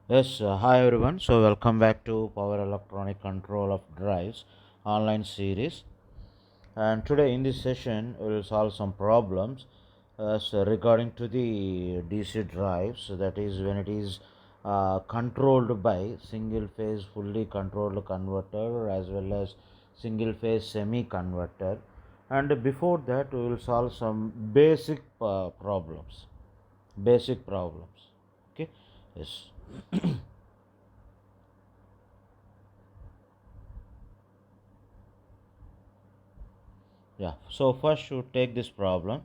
Yes, hi everyone. So, welcome back to Power Electronic Control of Drives online series. And today in this session, we will solve some problems regarding to the DC drives. So that is when it is controlled by single phase fully controlled converter as well as single phase semi converter. And before that, we will solve some basic problems. Basic problems. Okay. Yes. Yeah, so first you take this problem.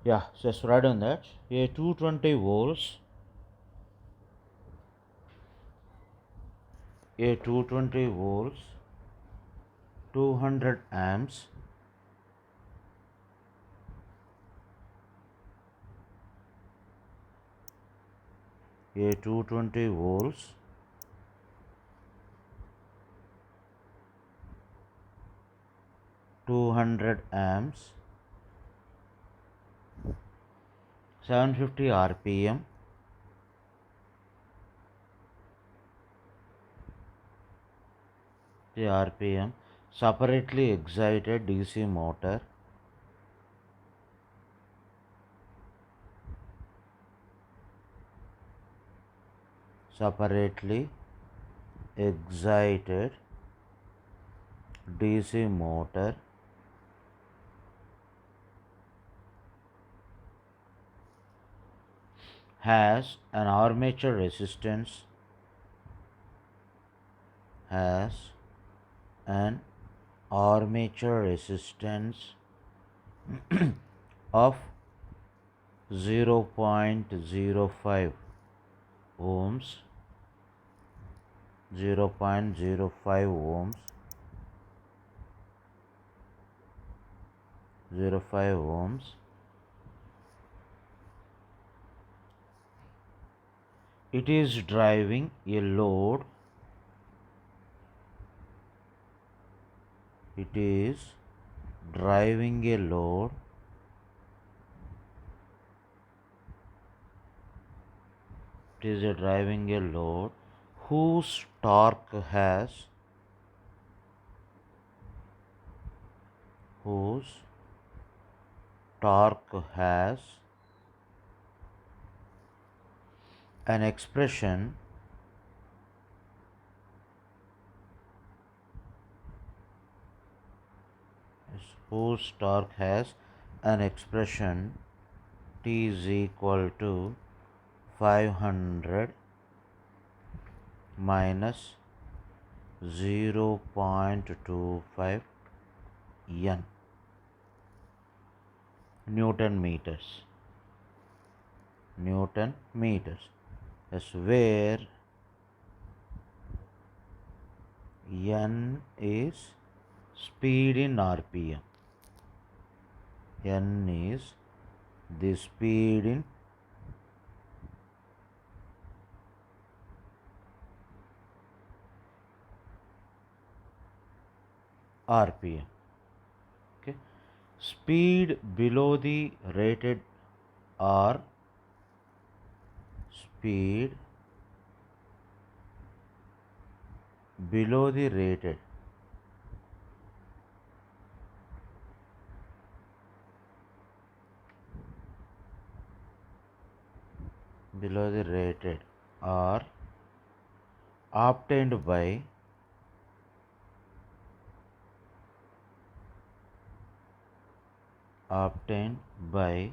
Yeah, just write on that. A 220 volts, a 220 volts, 200 amps, a 220 volts, 200 amps, 750 rpm, the rpm, separately excited DC motor, separately excited DC motor has an armature resistance, has an armature resistance of 0.05 ohms, 0.05 ohms, 0.05 ohms. It is driving a load. It is driving a load it is a driving a load whose whose torque has an expression whose torque has an expression T is equal to 500 minus 0.25 N Newton meters. Newton meters. Yes, where N is speed in RPM. N is the speed in RPM. Okay. Speed below the rated R, speed below the rated below the rated R obtained by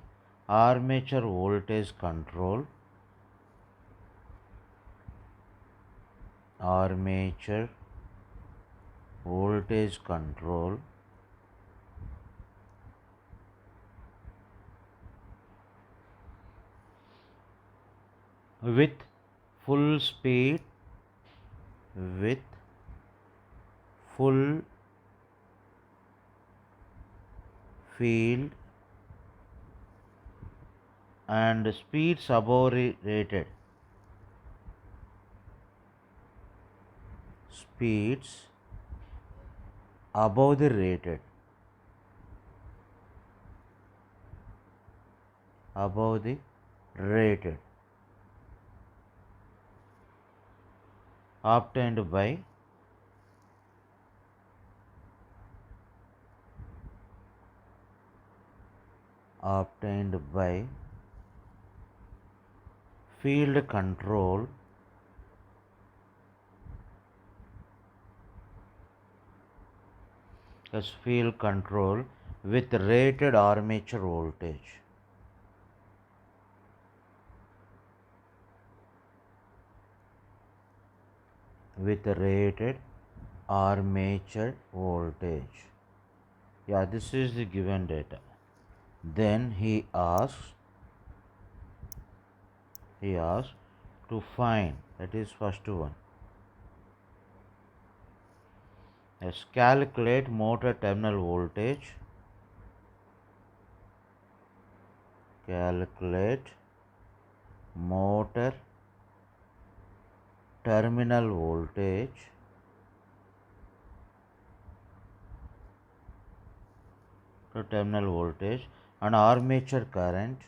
armature voltage control, armature voltage control with full speed, with full field and speeds above rated, speeds above the rated, above the rated, obtained by field control as field control with rated armature voltage. With rated armature voltage. Yeah, this is the given data. Then he asks to find, that is first one. Yes, calculate motor terminal voltage. Calculate motor terminal voltage and armature current.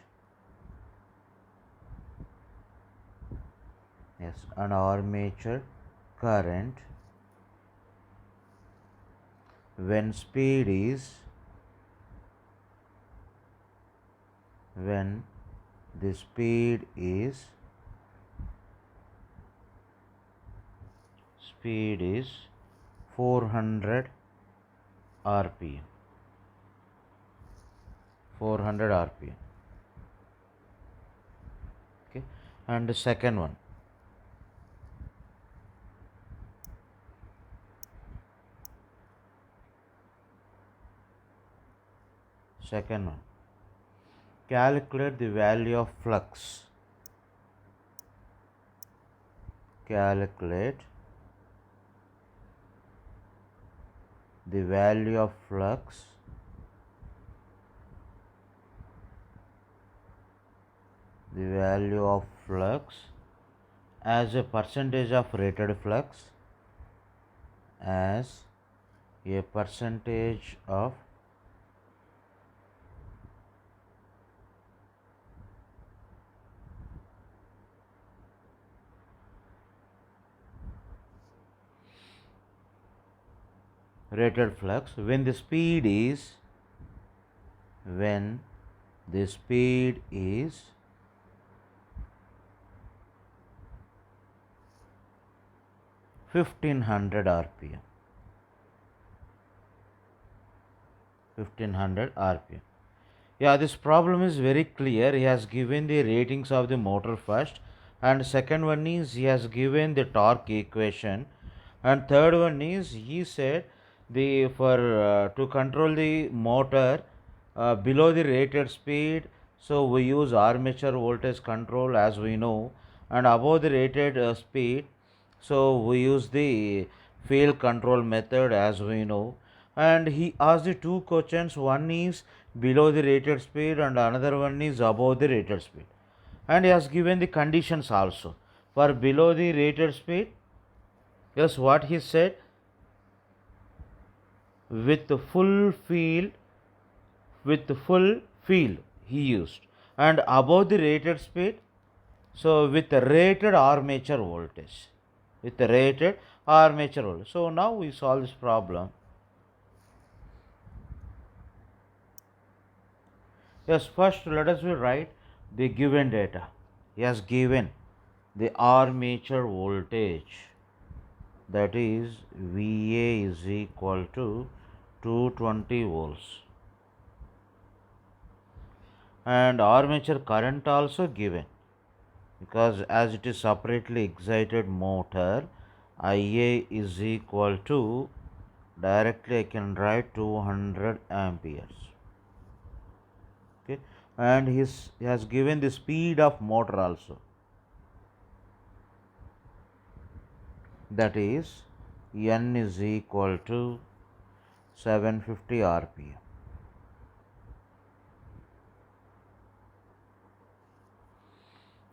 Yes, and armature current when the speed is 400 rpm. 400 rpm. Okay, and the second one. Calculate the value of flux. Calculate the value of flux as a percentage of rated flux, as a percentage of rated flux when the speed is 1500 rpm. 1500 rpm. Yeah, this problem is very clear. He has given the ratings of the motor first, and second one is he has given the torque equation, and third one is he said the to control the motor below the rated speed, so we use armature voltage control as we know, and above the rated speed, so we use the field control method as we know. And he asked the two questions, one is below the rated speed and another one is above the rated speed, and he has given the conditions also. For below the rated speed, yes, what he said, with full field he used, and above the rated speed, so with rated armature voltage, so now we solve this problem. Yes, first let us write the given data. He has given the armature voltage, that is VA is equal to 220 volts, and armature current also given, because as it is separately excited motor, IA is equal to, directly I can write 200 amperes. Okay, and he has given the speed of motor also, that is N is equal to 750 rpm.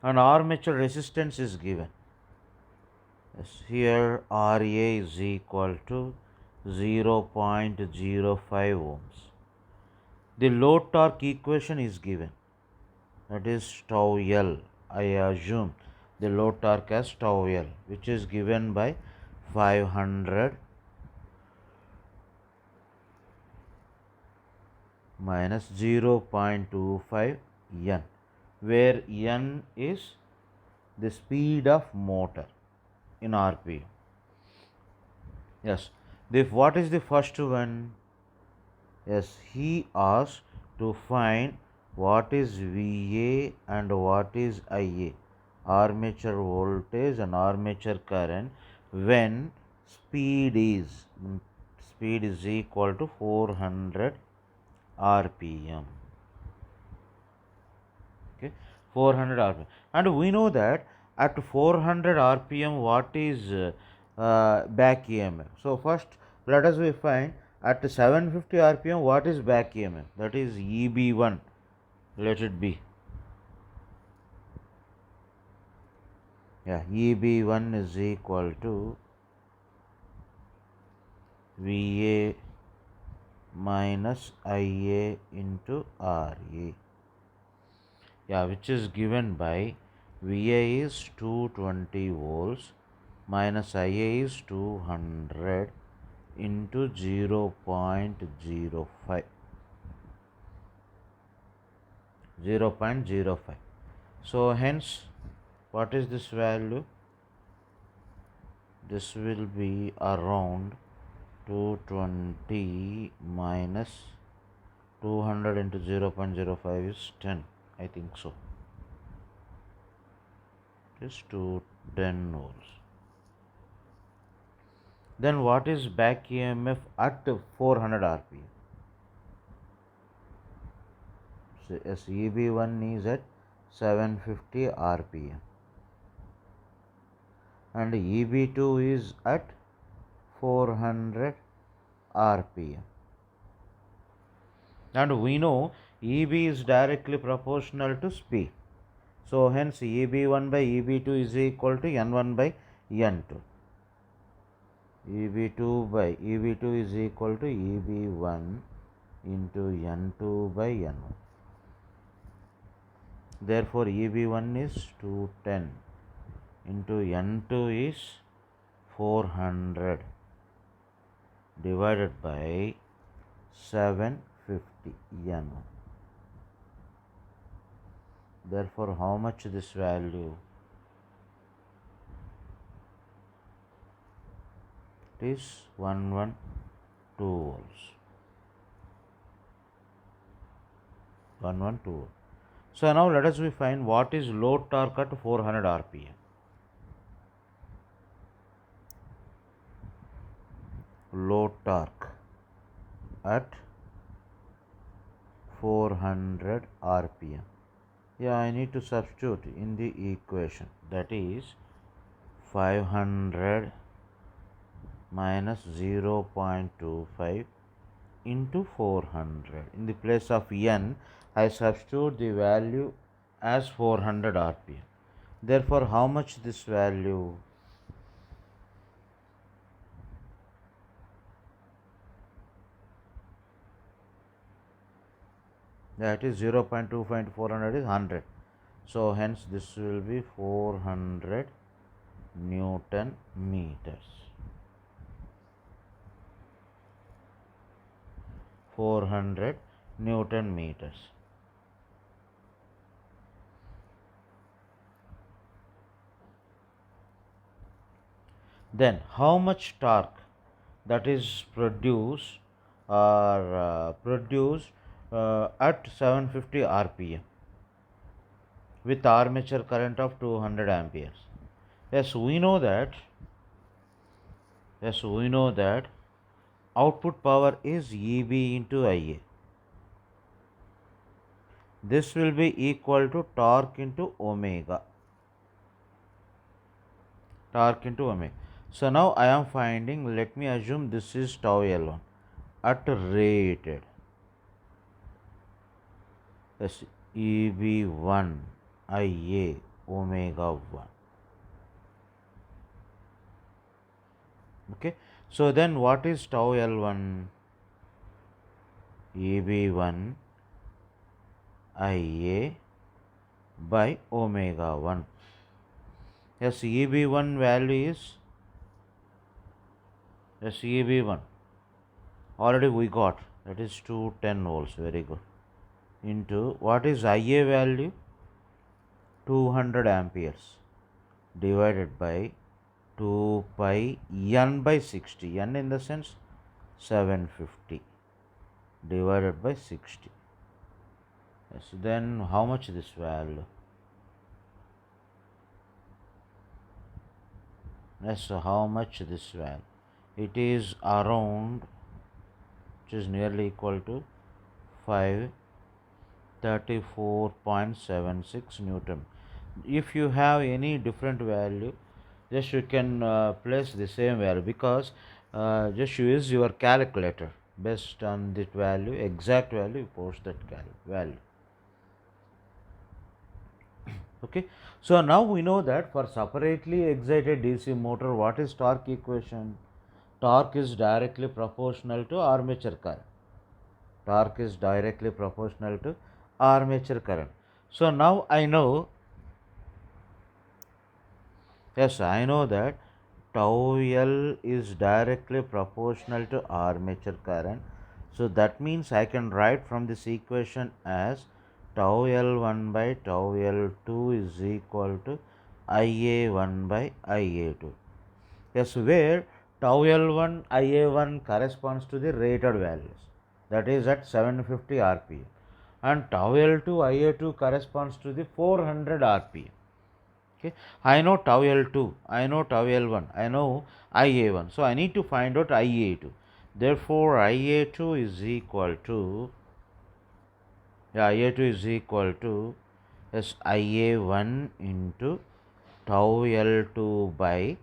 And armature resistance is given. Yes, here RA is equal to 0.05 ohms. The load torque equation is given, that is tau L. I assume the load torque as tau L, which is given by 500 minus 0.25 N, where N is the speed of motor in RPM. Yes, what is the first one? Yes, he asked to find what is VA and what is IA, armature voltage and armature current, when speed is equal to 400 RPM. Okay, 400 RPM, and we know that at 400 RPM what is back EMF. So first let us find at 750 RPM what is back EMF, that is EB1. Let it be, EB1 is equal to VA minus IA into RA, which is given by VA is 220 volts minus IA is 200 into 0.05. So hence, what is this value? This will be around 220 minus 200 into 0.05 is 10, I think so. It is 210 volts. Then what is back EMF at 400 RPM? So EB1 is at 750 RPM and EB2 is at 400 RPM, and we know EB is directly proportional to speed. So hence EB1 by EB2 is equal to N1 by N2. EB2 is equal to EB1 into N2 by N1. Therefore EB1 is 210 into N2 is 400 divided by 750 N1. Therefore how much this value? It is 112 volts. 112. So now let us find what is load torque at 400 RPM. Load torque at 400 RPM. I need to substitute in the equation, that is 500 minus 0.25 into 400. In the place of N, I substitute the value as 400 RPM. Therefore, how much this value? That is 0.25 into 400 is 100. So hence this will be 400 Newton meters. 400 Newton meters. Then how much torque that is produced at 750 RPM with armature current of 200 amperes? Yes, we know that output power is EB into IA. This will be equal to torque into omega. So now I am finding, let me assume this is tau L1 at rated. Yes, EB1 IA omega 1. Okay, So then what is tau L1? EB1 IA by omega 1. Yes, EB1 value is, yes, EB1 already we got, that is 210 volts, very good, into what is IA value? 200 amperes divided by 2 pi n by 60, n in the sense 750 divided by 60. Yes, then how much this value? Yes, so how much this value? It is around, which is nearly equal to 534.76 Newton. If you have any different value, just you can place the same value, because just use your calculator. Based on that value, exact value, post that value. Okay, so now we know that for separately excited DC motor, what is torque equation? Torque is directly proportional to armature current. Torque is directly proportional to armature current. So now I know, yes, I know that tau L is directly proportional to armature current. So that means I can write from this equation as tau L1 by tau L2 is equal to IA1 by IA2. Yes, where tau L1 IA1 corresponds to the rated values, that is at 750 rpm, and tau L2 IA2 corresponds to the 400 rpm. Okay, I know tau L2, I know tau L1, I know IA1, so I need to find out IA2. Therefore IA2 is equal to, IA2 is equal to, yes, IA1 into tau L2 by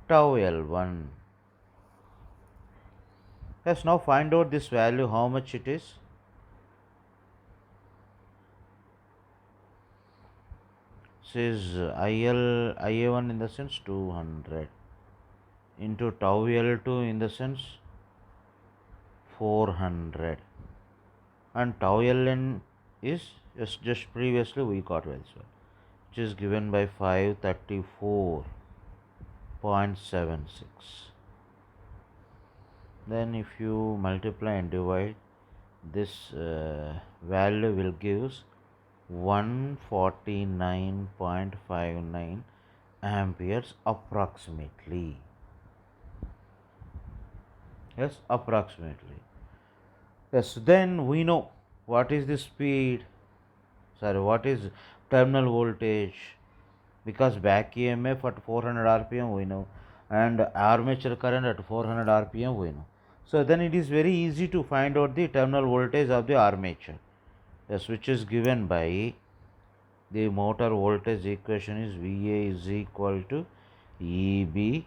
tau L1. Yes, now find out this value, how much it is. Says IA1 in the sense 200 into tau L2 in the sense 400, and tau Ln is just previously we got also, which is given by 534.76. Then if you multiply and divide, this value will gives 149.59 amperes approximately. Yes, approximately. Yes, then we know what is the speed, sorry, what is terminal voltage, because back EMF at 400 rpm we know, and armature current at 400 rpm we know. So then it is very easy to find out the terminal voltage of the armature. Yes, which is given by the motor voltage equation is VA is equal to EB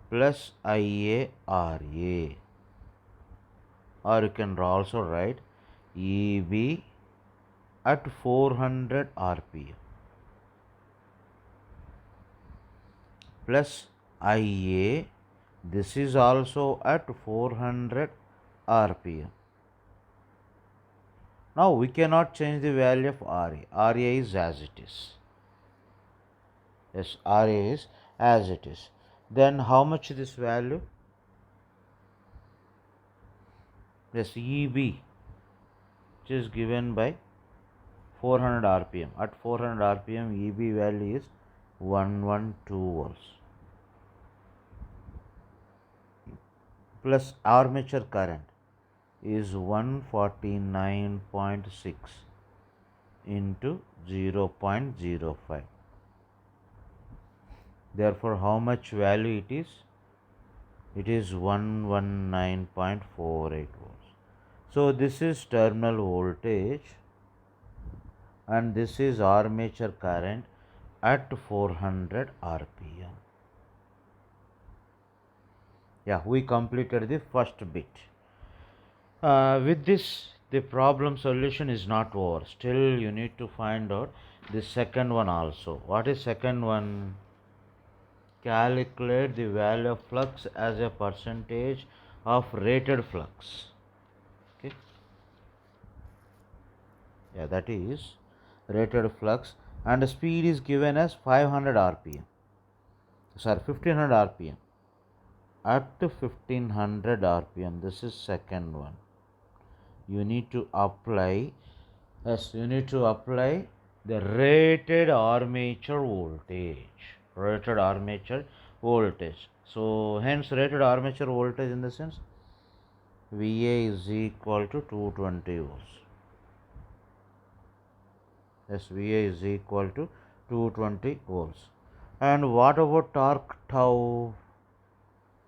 plus IA RA, or you can also write EB at 400 rpm plus IA, this is also at 400 rpm. Now we cannot change the value of RA. RA is as it is. Yes, RA is as it is. Then how much this value? Yes, EB, which is given by 400 rpm. At 400 rpm, EB value is 112 volts. Plus armature current is 149.6 into 0.05. Therefore, how much value it is? It is 119.48 volts. So this is terminal voltage and this is armature current at 400 rpm. Yeah, we completed the first bit. With this, the problem solution is not over. Still, you need to find out the second one also. What is second one? calculate the value of flux as a percentage of rated flux. Okay, yeah, that is rated flux, and the speed is given as 500 rpm, sorry, 1500 rpm. At 1500 rpm, this is second one, you need to apply, yes, you need to apply the rated armature voltage. So hence rated armature voltage in the sense VA is equal to 220 volts. Yes, VA is equal to 220 volts. And what about torque tau?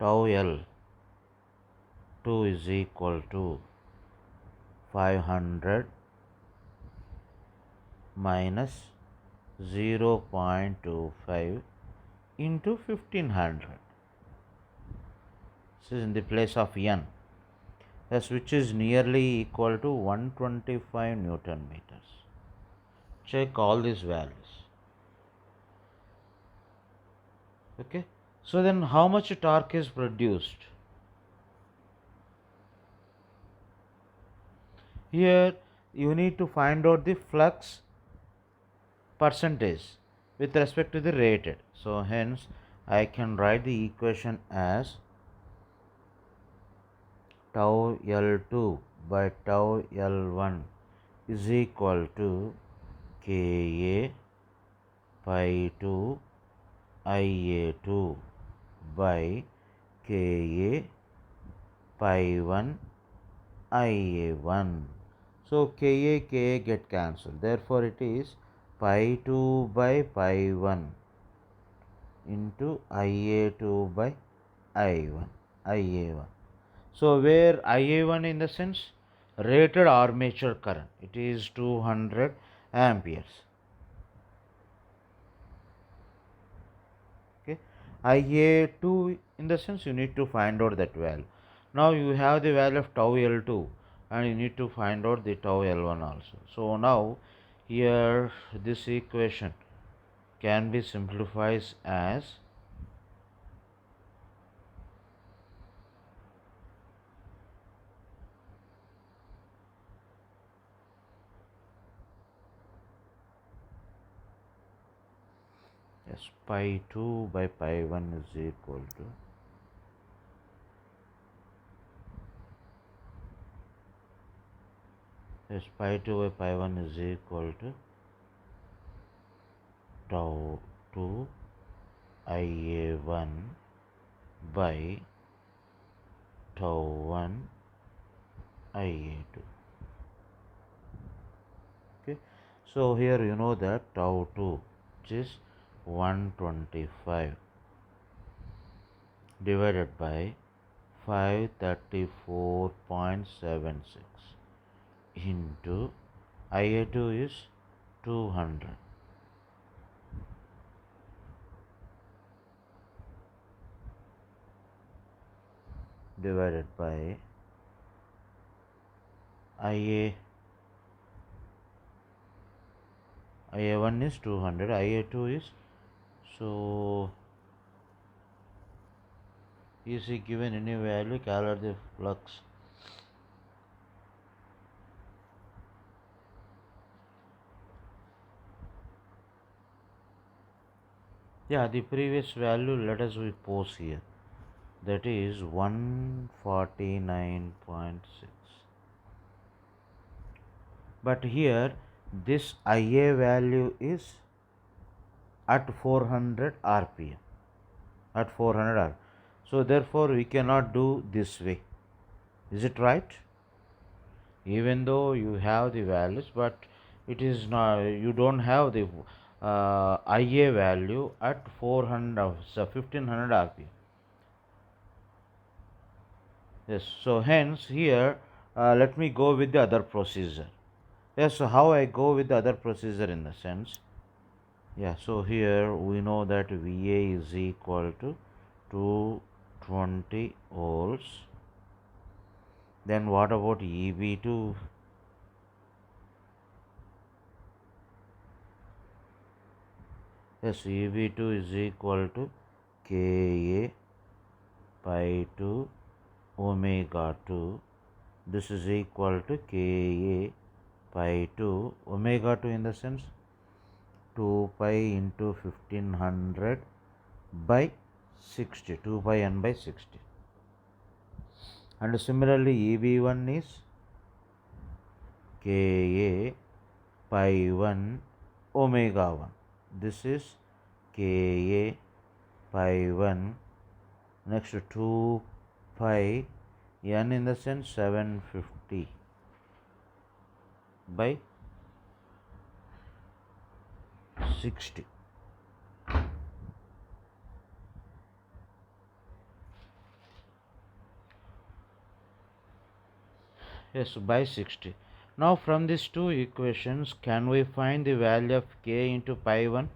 Tau L 2 is equal to 500 minus 0.25 into 1500. This is in the place of N. Yes, which is nearly equal to 125 Newton meters. Check all these values. Okay, so then how much torque is produced? Here you need to find out the flux percentage with respect to the rated. So hence I can write the equation as tau L2 by tau L1 is equal to Ka pi 2 Ia2 by Ka pi 1 Ia1. So Ka get cancelled. Therefore it is pi 2 by pi 1 into Ia2 by Ia1. So where Ia1 in the sense rated armature current, it is 200 amperes. Okay, Ia2 in the sense you need to find out that value. Now you have the value of tau L2 and you need to find out the tau L1 also. So now here this equation can be simplified as yes, pi 2 by pi 1 is equal to pi 2 by pi 1 is equal to tau 2 Ia1 by tau 1 Ia2. Okay, so here you know that tau 2, which is 125 divided by 534.76 into Ia2 is 200 divided by Ia1 is 200, Ia2 is, so is he given any value, calculate the flux. Yeah, the previous value let us we post here, that is 149.6. But here this Ia value is at 400 rpm, at 400 rpm. So therefore we cannot do this way. Is it right? Even though you have the values, but it is not, you don't have the Ia value at 400, so 1500 rpm. Yes, so hence here let me go with the other procedure. Yes, so how I go with the other procedure in the sense, yeah, so here we know that VA is equal to 220 volts. Then what about EB2? Yes, EB2 is equal to Ka pi 2 omega 2. This is equal to Ka pi 2 omega 2 in the sense 2 pi into 1500 by 60, 2 pi n by 60. And similarly Eb1 is Ka pi 1 omega 1. This is Ka pi 1, next 2 pi n in the sense 750 by 60. Yes, by 60. Now from these two equations, can we find the value of K into pi 1?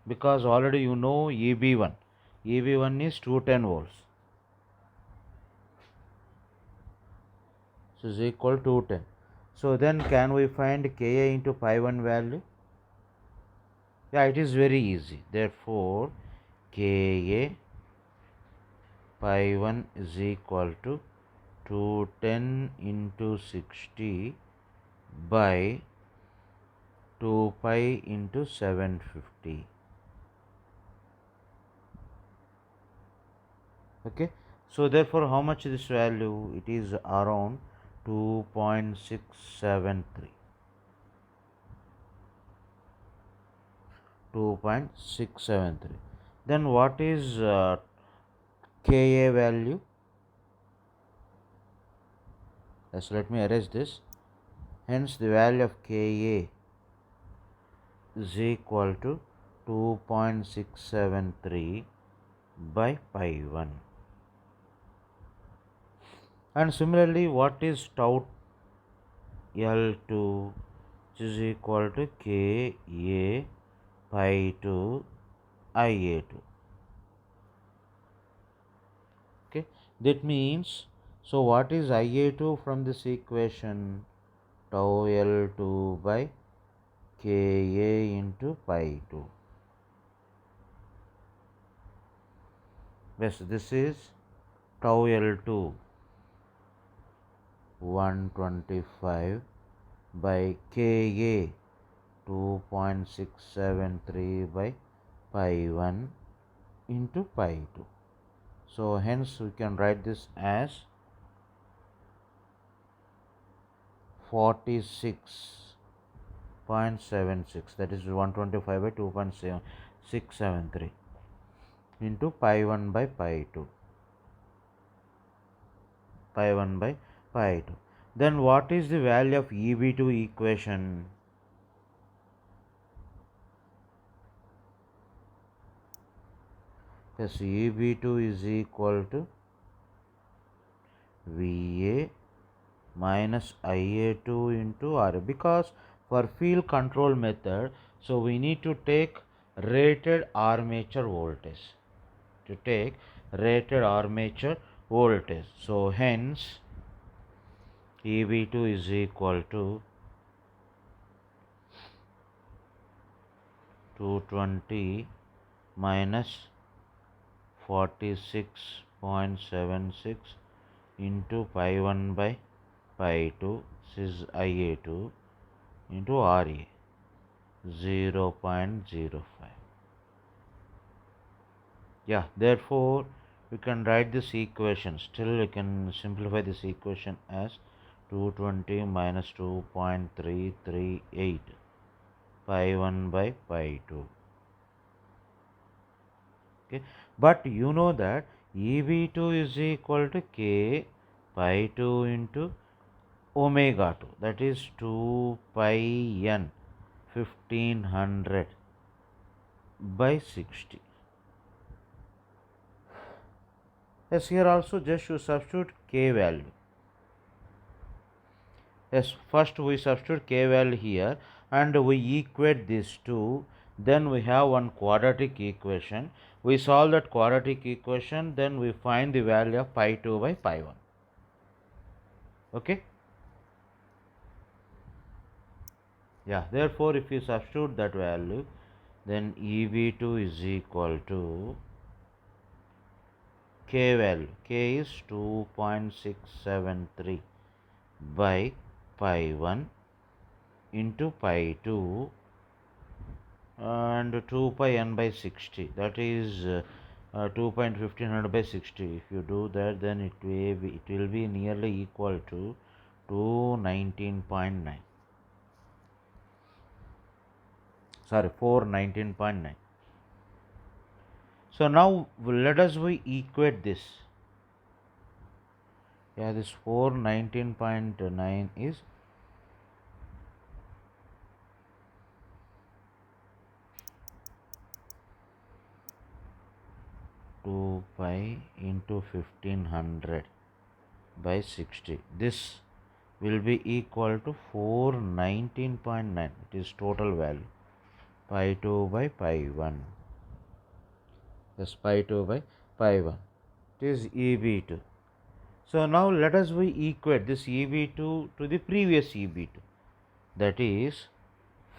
Because already you know EB1. EB1 is 210 volts. This is equal to 210. So then can we find Ka into pi 1 value? Yeah, it is very easy. Therefore, Ka pi 1 is equal to 210 into 60 by 2 pi into 750. Okay, so therefore how much is this value? It is around 2.673. 2.673. Then what is Ka value? Yes, let me erase this. Hence the value of Ka is equal to 2.673 by pi 1. And similarly, what is tau L2, which is equal to Ka pi 2 Ia2. Okay, that means, so what is Ia2 from this equation? Tau L2 by Ka into pi 2. Yes, this is tau L2 125 by Ka 2.673 by pi 1 into pi 2. So hence we can write this as 46.76, that is 125 by 2.673 into pi 1 by pi 2. Pi 1 by pi 2. Then what is the value of EB2 equation? Yes, EB2 is equal to VA minus Ia2 into R, because for field control method, so we need to take rated armature voltage. So hence EB2 is equal to 220 minus 46.76 into pi 1 by pi 2, this is Ia2 into Ra, 0.05. Yeah, therefore we can write this equation. Still we can simplify this equation as 220 minus 2.338 pi 1 by pi 2. Okay, but you know that EB2 is equal to K pi 2 into omega 2, that is 2 pi n 1500 by 60. Yes, here also just you substitute K value. Yes, first we substitute K value here and we equate these two. Then we have one quadratic equation. We solve that quadratic equation, then we find the value of pi 2 by pi 1. Okay. Yeah, therefore if you substitute that value, then EB2 is equal to K value. K is 2.673 by pi 1 into pi 2 and 2 pi n by 60, that is 2.1500 by 60. If you do that, then it will be nearly equal to 219.9. Sorry, 419.9. So now let us equate this. Yeah, this 419.9 is 2 pi into 1500 by 60. This will be equal to 419.9. It is total value. Pi 2 by pi 1. Yes, pi 2 by pi 1. It is EB2. So now let us equate this EB2 to the previous EB2. That is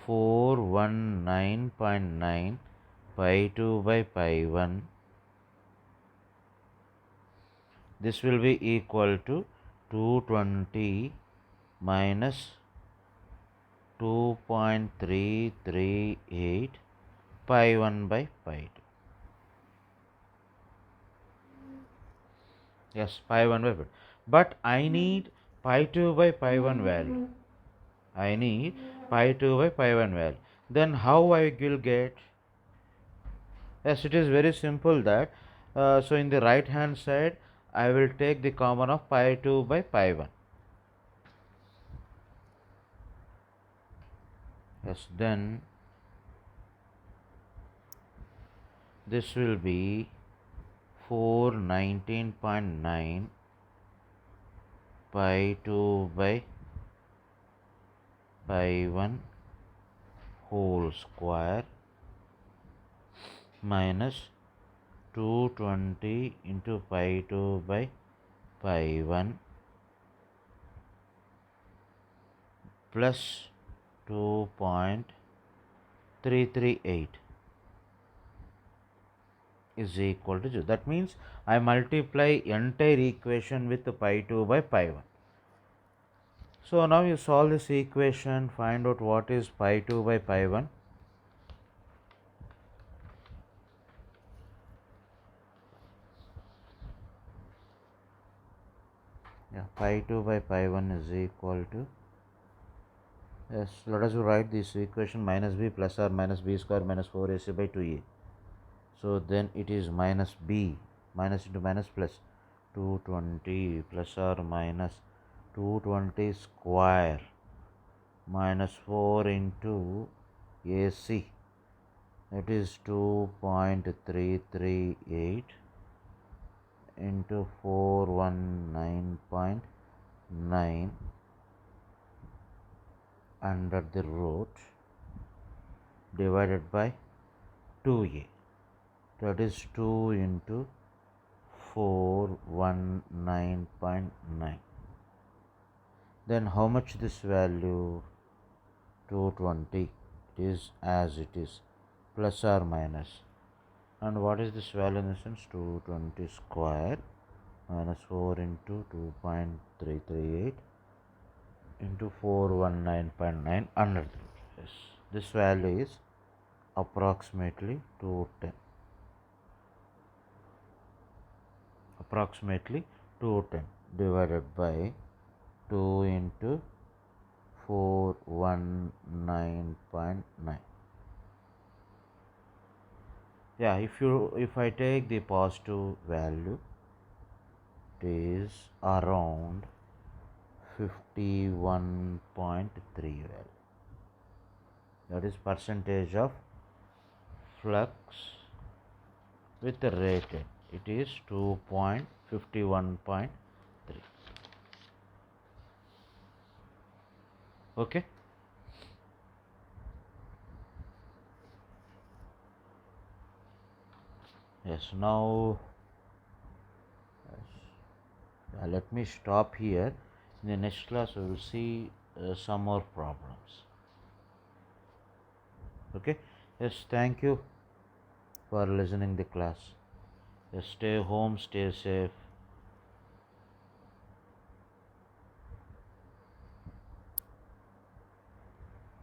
419.9 pi 2 by pi 1. This will be equal to 220 minus 2.338 pi 1 by pi 2. Yes, pi 1 by pi 2. But I need pi 2 by pi 1 value. I need pi 2 by pi 1 value. Then how I will get? Yes, it is very simple that. So in the right hand side, I will take the common of pi 2 by pi 1. Yes, then this will be 419.9 pi 2 by pi 1 whole square minus 220 into pi 2 by pi 1 plus 2.338 is equal to 0. That means I multiply entire equation with pi 2 by pi 1. So now you solve this equation, find out what is pi 2 by pi 1. Yeah, pi 2 by pi 1 is equal to, yes, let us write this equation, minus b plus or minus b square minus 4ac by 2a. So then it is minus b, minus into minus plus 220 plus or minus 220 square minus 4 into ac, that is 2.338 into 419.9 under the root divided by 2a, that is 2 into 419.9. Then how much this value? 220. It is as it is, plus or minus. And what is this value in the sense? 220 square minus 4 into 2.338 into 419.9 under the root. Yes, this value is approximately 210. Approximately 210 divided by 2 into 419.9. Yeah, if I take the positive value, it is around 51.3 value. That is percentage of flux with the rated. It is 2.51.3. Okay. Yes, now let me stop here. In the next class we will see some more problems. Okay. Yes, thank you for listening the class. Stay home, stay safe.